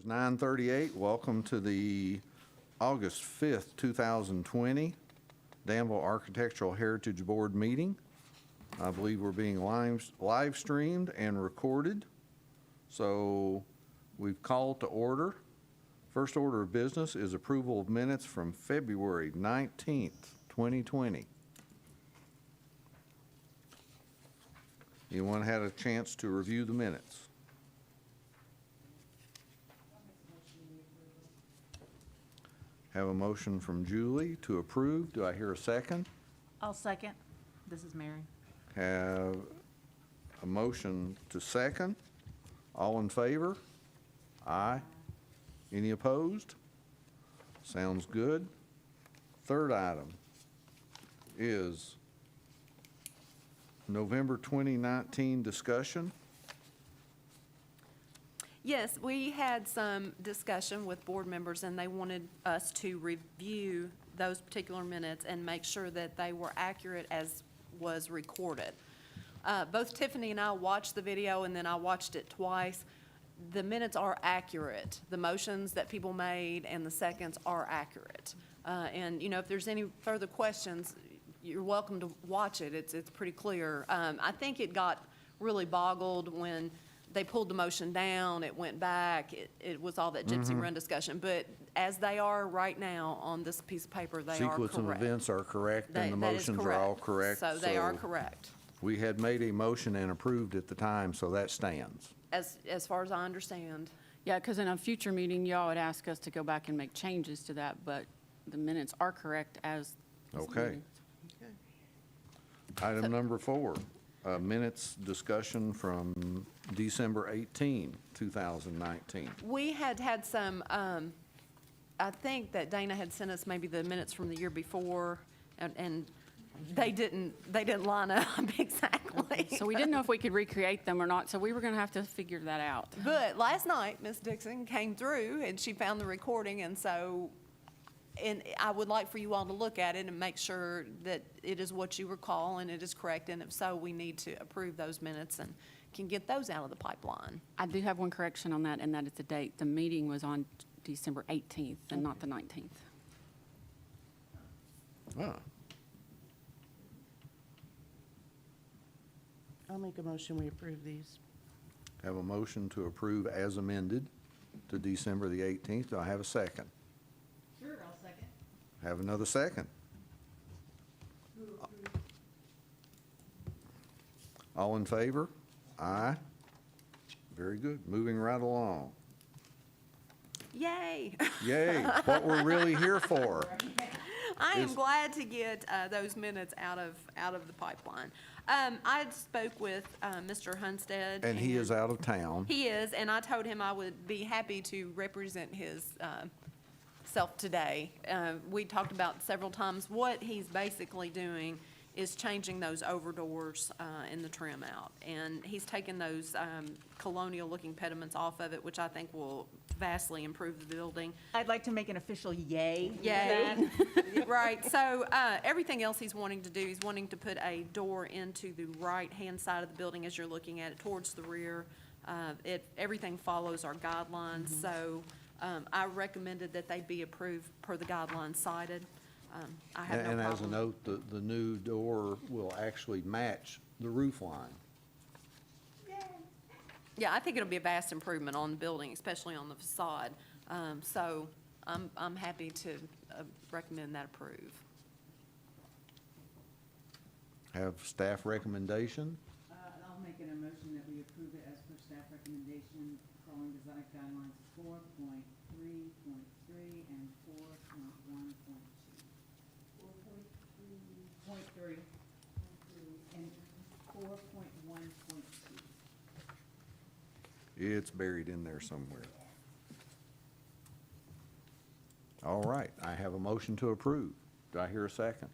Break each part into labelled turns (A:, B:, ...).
A: It's 9:38. Welcome to the August 5th, 2020 Danville Architectural Heritage Board meeting. I believe we're being live streamed and recorded. So we've called to order. First order of business is approval of minutes from February 19th, 2020. Anyone had a chance to review the minutes? Have a motion from Julie to approve. Do I hear a second?
B: I'll second. This is Mary.
A: Have a motion to second. All in favor? Aye. Any opposed? Sounds good. Third item is November 2019 discussion.
C: Yes, we had some discussion with board members, and they wanted us to review those particular minutes and make sure that they were accurate as was recorded. Both Tiffany and I watched the video, and then I watched it twice. The minutes are accurate. The motions that people made and the seconds are accurate. And, you know, if there's any further questions, you're welcome to watch it. It's pretty clear. I think it got really boggled when they pulled the motion down, it went back, it was all that gypsy run discussion. But as they are right now on this piece of paper, they are correct.
A: Sequence of events are correct, and the
C: That is
A: motions are all correct.
C: So they are correct,
A: We had made a motion and approved at the time, so that stands.
C: as far as I understand.
B: Yeah, because in a future meeting, y'all would ask us to go back and make changes to that, but the minutes are correct as.
A: Okay. Item number 4, minutes discussion from December 18, 2019.
C: We had some, I think that Dana had sent us maybe the minutes from the year before, and they didn't line up exactly.
B: So we didn't know if we could recreate them or not, so we were going to have to figure that out.
C: But last night, Ms. Dixon came through and she found the recording, and so, and I would like for you all to look at it and make sure that it is what you recall and it is correct, and if so, we need to approve those minutes and can get those out of the pipeline.
B: I do have one correction on that, and that is the date. The meeting was on December 18th and not the 19th.
A: Ah,
D: I'll make a motion, we approve these.
A: have a motion to approve as amended to December the 18th. Do I have a second?
B: Sure, I'll second.
A: Have another second. All in favor? Aye. Very good. Moving right along.
C: Yay!
A: Yay, what we're really here for.
C: I am
A: Is-
C: glad to get those minutes out of the pipeline. I spoke with Mr. Hunstead.
A: And he is out of town.
C: He is, and I told him I would be happy to represent his self today. We talked about several times, what he's basically doing is changing those over doors in the trim out. And he's taken those colonial-looking pediments off of it, which I think will vastly improve the building.
E: I'd like to make an official yay.
C: Yay. Right, so everything else he's wanting to do, he's wanting to put a door into the right-hand side of the building as you're looking at it, towards the rear. Everything follows our guidelines, so I recommended that they be approved per the guidelines cited. I have no
A: And as a
C: problem.
A: note, the new door will actually match the roof line.
C: Yeah, I think it'll be a vast improvement on the building, especially on the facade. So I'm happy to recommend that approve.
F: Have staff recommendation?
G: I'll make an emotion that we approve it as per staff recommendation, following design guidelines 4.3.3 and 4.1.2. 4.3 and 4.1.2.
A: It's buried in there somewhere. All right, I have a motion to approve. Do I hear a second?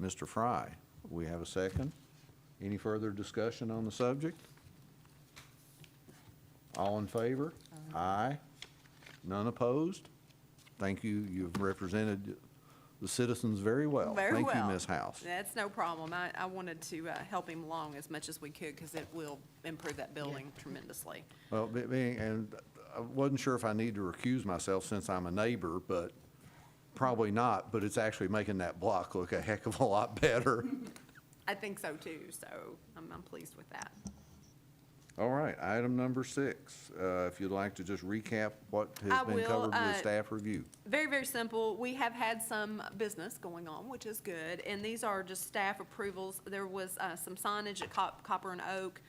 A: Mr. Fry, we have a second. Any further discussion on the subject? All in favor? Aye. None opposed? Thank you. You've represented the citizens very well.
C: Very well.
A: Thank you, Ms. House.
C: That's no problem. I wanted to help him along as much as we could, because it will improve that building tremendously.
A: Well, and I wasn't sure if I need to recuse myself since I'm a neighbor, but probably not, but it's actually making that block look a heck of a lot better.
C: I think so too, so I'm pleased with that.
A: All right, item number 6, if you'd like to just recap what
C: I
A: has been
C: will,
A: covered with staff review.
C: Very, very simple. We have had some business going on, which is good, and these are just staff approvals. There was some signage at Copper and Oak.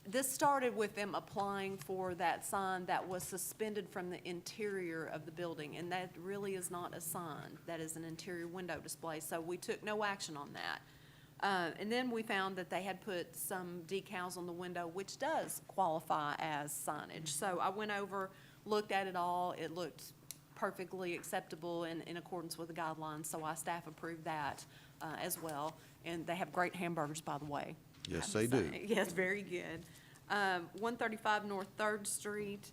C: This started with them applying for that sign that was suspended from the interior of the building, and that really is not a sign. That is an interior window display, so we took no action on that. And then we found that they had put some decals on the window, which does qualify as signage. So I went over, looked at it all. It looked perfectly acceptable and in accordance with the guidelines, so our staff approved that as well. And they have great hamburgers, by the way.
A: Yes,
C: I have
A: they
C: to
A: do.
C: say. Yes, very good. 135 North Third Street,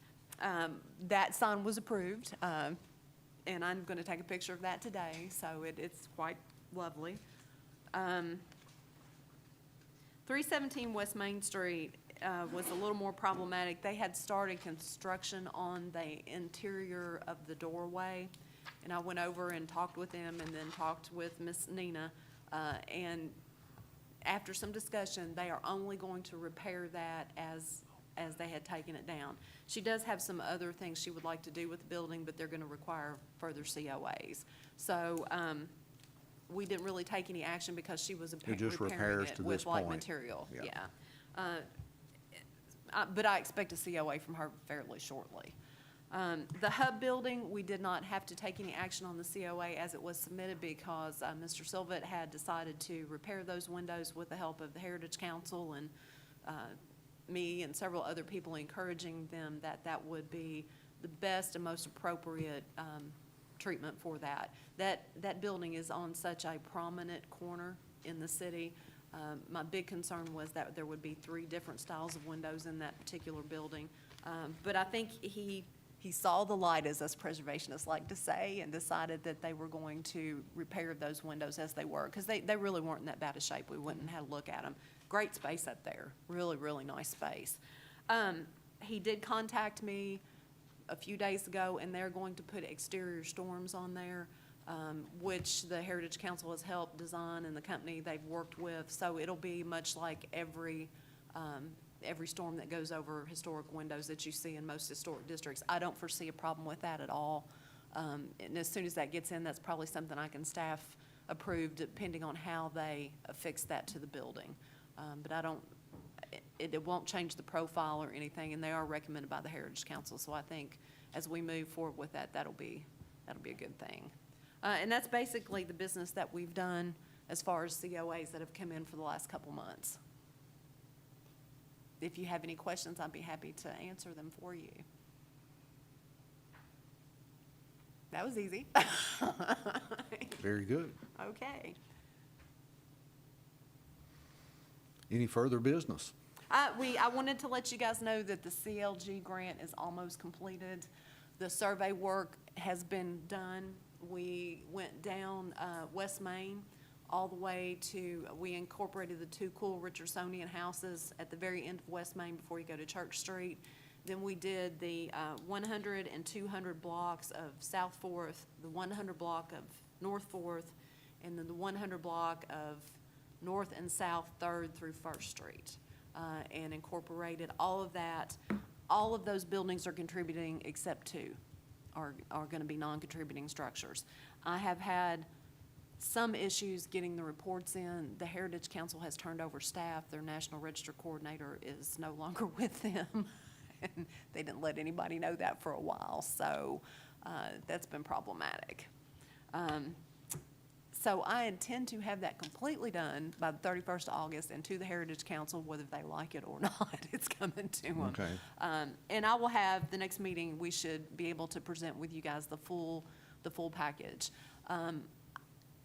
C: that sign was approved. And I'm going to take a picture of that today, so it's quite lovely. 317 West Main Street was a little more problematic. They had started construction on the interior of the doorway, and I went over and talked with them and then talked with Miss Nina. And after some discussion, they are only going to repair that as they had taken it down. She does have some other things she would like to do with the building, but they're going to require further COAs. So, we didn't really take any action because she was
A: It just
C: repairing
A: repairs
C: it
A: to
C: with
A: this
C: like
A: point.
C: material,
A: Yeah.
C: yeah. But I expect a COA from her fairly shortly. The Hub building, we did not have to take any action on the COA as it was submitted because Mr. Silvet had decided to repair those windows with the help of the Heritage Council and me and several other people encouraging them that that would be the best and most appropriate treatment for that. That building is on such a prominent corner in the city. My big concern was that there would be 3 different styles of windows in that particular building. But I think he saw the light, as us preservationists like to say, and decided that they were going to repair those windows as they were, because they really weren't in that bad a shape. We went and had a look at them. Great space up there, really, really nice space. He did contact me a few days ago, and they're going to put exterior storms on there, which the Heritage Council has helped design and the company they've worked with. So it'll be much like every storm that goes over historic windows that you see in most historic districts. I don't foresee a problem with that at all. And as soon as that gets in, that's probably something I can staff approve, depending on how they affix that to the building. But it won't change the profile or anything, and they are recommended by the Heritage Council. So I think as we move forward with that, that'll be a good thing. And that's basically the business that we've done as far as COAs that have come in for the last couple months. If you have any questions, I'd be happy to answer them for you. That was easy.
A: Very good.
C: Okay.
A: Any further business?
C: I wanted to let you guys know that the CLG grant is almost completed. The survey work has been done. We went down West Main all the way to, we incorporated the 2 cool Richardsonian houses at the very end of West Main before you go to Church Street. Then we did the 100 and 200 blocks of South 4th, the 100 block of North 4th, and then the 100 block of North and South 3rd through 1st Street, and incorporated all of that. All of those buildings are contributing except 2 are going to be non-contributing structures. I have had some issues getting the reports in. The Heritage Council has turned over staff. Their National Register Coordinator is no longer with them. And they didn't let anybody know that for a while, so that's been problematic. So I intend to have that completely done by the 31st of August, and to the Heritage Council, whether they like it or not, it's coming to them.
A: Okay.
C: And I will have, the next meeting, we should be able to present with you guys the full package.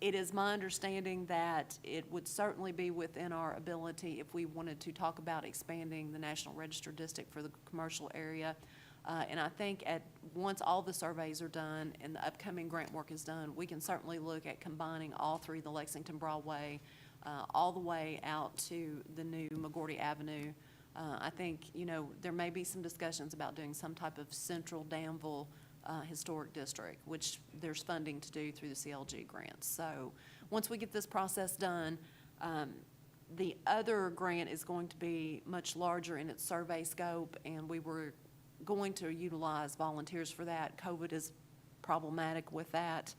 C: It is my understanding that it would certainly be within our ability if we wanted to talk about expanding the National Register District for the commercial area. And I think once all the surveys are done and the upcoming grant work is done, we can certainly look at combining all 3, the Lexington Broadway, all the way out to the new McGordy Avenue I think, there may be some discussions about doing some type of central Danville historic district, which there's funding to do through the CLG grants. So once we get this process done, the other grant is going to be much larger in its survey scope, and we were going to utilize volunteers for that. COVID is problematic with that.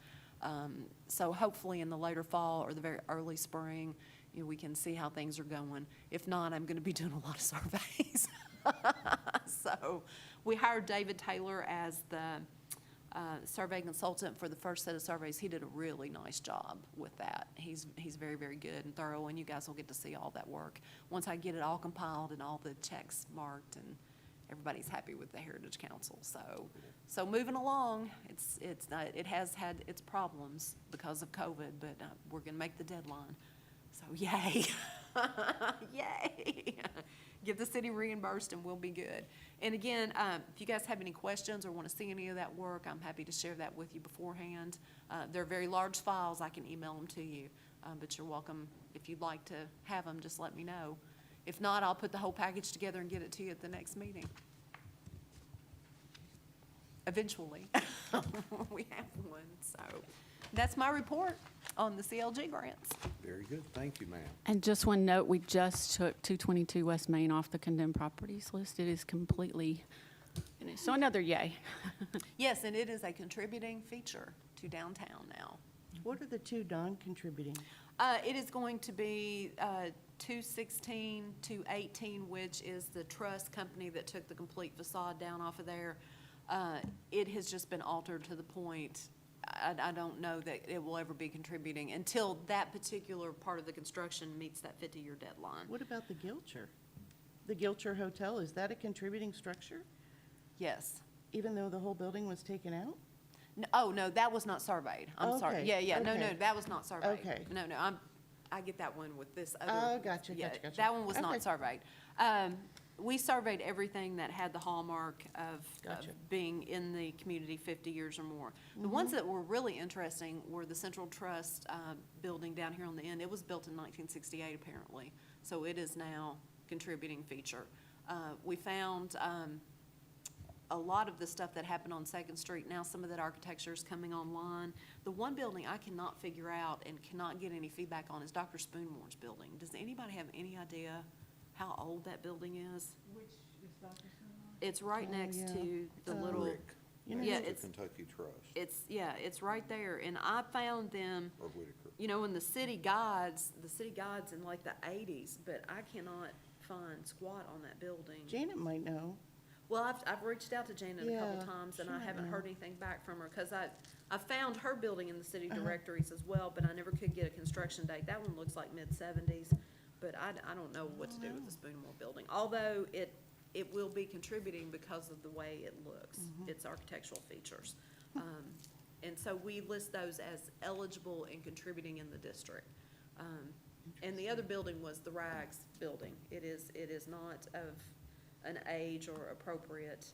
C: So hopefully in the later fall or the very early spring, we can see how things are going. If not, I'm going to be doing a lot of surveys. So we hired David Taylor as the survey consultant for the first set of surveys. He did a really nice job with that. He's very, very good and thorough, and you guys will get to see all that work once I get it all compiled and all the checks marked and everybody's happy with the Heritage Council. So moving along, it has had its problems because of COVID, but we're going to make the deadline. So yay. Yay. Get the city reimbursed and we'll be good. And again, if you guys have any questions or want to see any of that work, I'm happy to share that with you beforehand. They're very large files. I can email them to you, but you're welcome. If you'd like to have them, just let me know. If not, I'll put the whole package together and get it to you at the next meeting. Eventually. We have one. So that's my report on the CLG grants.
A: Very good. Thank you, ma'am.
B: And just one note, we just took 222 West Main off the condemned properties list. It is completely, so another yay.
C: Yes, and it is a contributing feature to downtown now.
D: What are the two non-contributing?
C: It is going to be 216, 218, which is the trust company that took the complete facade down off of there. It has just been altered to the point, I don't know that it will ever be contributing until that particular part of the construction meets that 50-year deadline.
D: What about the Gilcher? The Gilcher Hotel, is that a contributing structure,
C: Yes.
D: even though the whole building was taken out?
C: Oh, no, that was not surveyed. I'm sorry.
D: Okay,
C: Yeah, no,
D: okay.
C: that was not surveyed.
D: Okay.
C: No, I get that one with this other.
D: Oh, gotcha,
C: yeah,
D: gotcha.
C: That one was
D: Okay.
C: not surveyed. We surveyed everything that had the hallmark of
D: Gotcha.
C: being in the community 50 years or more. The ones that were really interesting were the Central Trust building down here on the end. It was built in 1968, apparently, so it is now contributing feature. We found a lot of the stuff that happened on Second Street, now some of that architecture is coming online. The one building I cannot figure out and cannot get any feedback on is Dr. Spoonmore's building. Does anybody have any idea how old that building is?
G: Which is Dr. Summer?
C: It's right
D: Oh,
C: next
D: yeah.
C: to the little,
A: Rick.
D: You know,
C: yeah,
A: The
C: it's,
A: Kentucky Trust
C: it's right there. And I found them,
A: or Whitaker.
C: in the city guides in like the 80s, but I cannot find squat on that building.
D: Janet might know.
C: Well, I've reached out to Janet a couple
D: Yeah,
C: times, and
D: she
C: I
D: might
C: haven't
D: know.
C: heard anything back from her, because I found her building in the city directories as well, but I never could get a construction date. That one looks like mid-70s, but I don't know what to do with the Spoonmore building, although it will be contributing because of the way it looks, its architectural features. And so we list those as eligible and contributing in the district. And the other building was the Rags building. It is not of an age or appropriate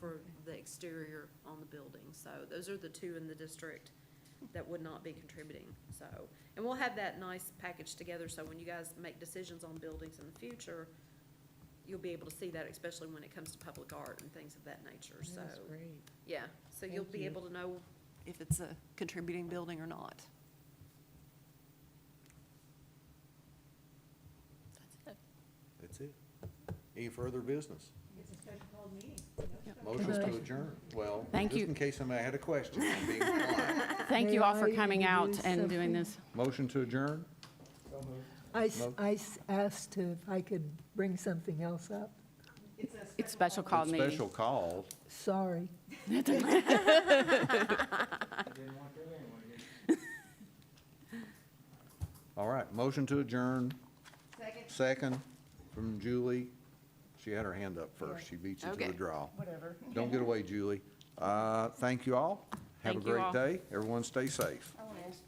C: for the exterior on the building. So those are the two in the district that would not be contributing. So, and we'll have that nice package together, so when you guys make decisions on buildings in the future, you'll be able to see that, especially when it comes to public art and things of that nature. So,
D: That's great.
C: yeah, so you'll
D: Thank
C: be
D: you.
C: able to know if it's a contributing building or not. That's it.
A: That's it. Any further business?
G: It's a special called meeting.
A: Motions to adjourn. Well,
B: Thank
A: just
B: you.
A: in case somebody had a question, I'm being polite.
B: Thank you all for
H: May I
B: coming out
H: introduce
B: and doing
H: something?
B: this.
A: Motion to adjourn?
H: I asked if I could bring something else up.
B: It's special called
A: It's
B: meeting.
A: special called.
H: Sorry.
A: All right, motion to adjourn. Second from Julie. She had her hand up first. She beat you to
C: Okay.
A: the draw.
D: Whatever.
A: Don't get away, Julie. Thank you all. Have a
B: Thank you
A: great
B: all.
A: day. Everyone stay safe.
D: I want to ask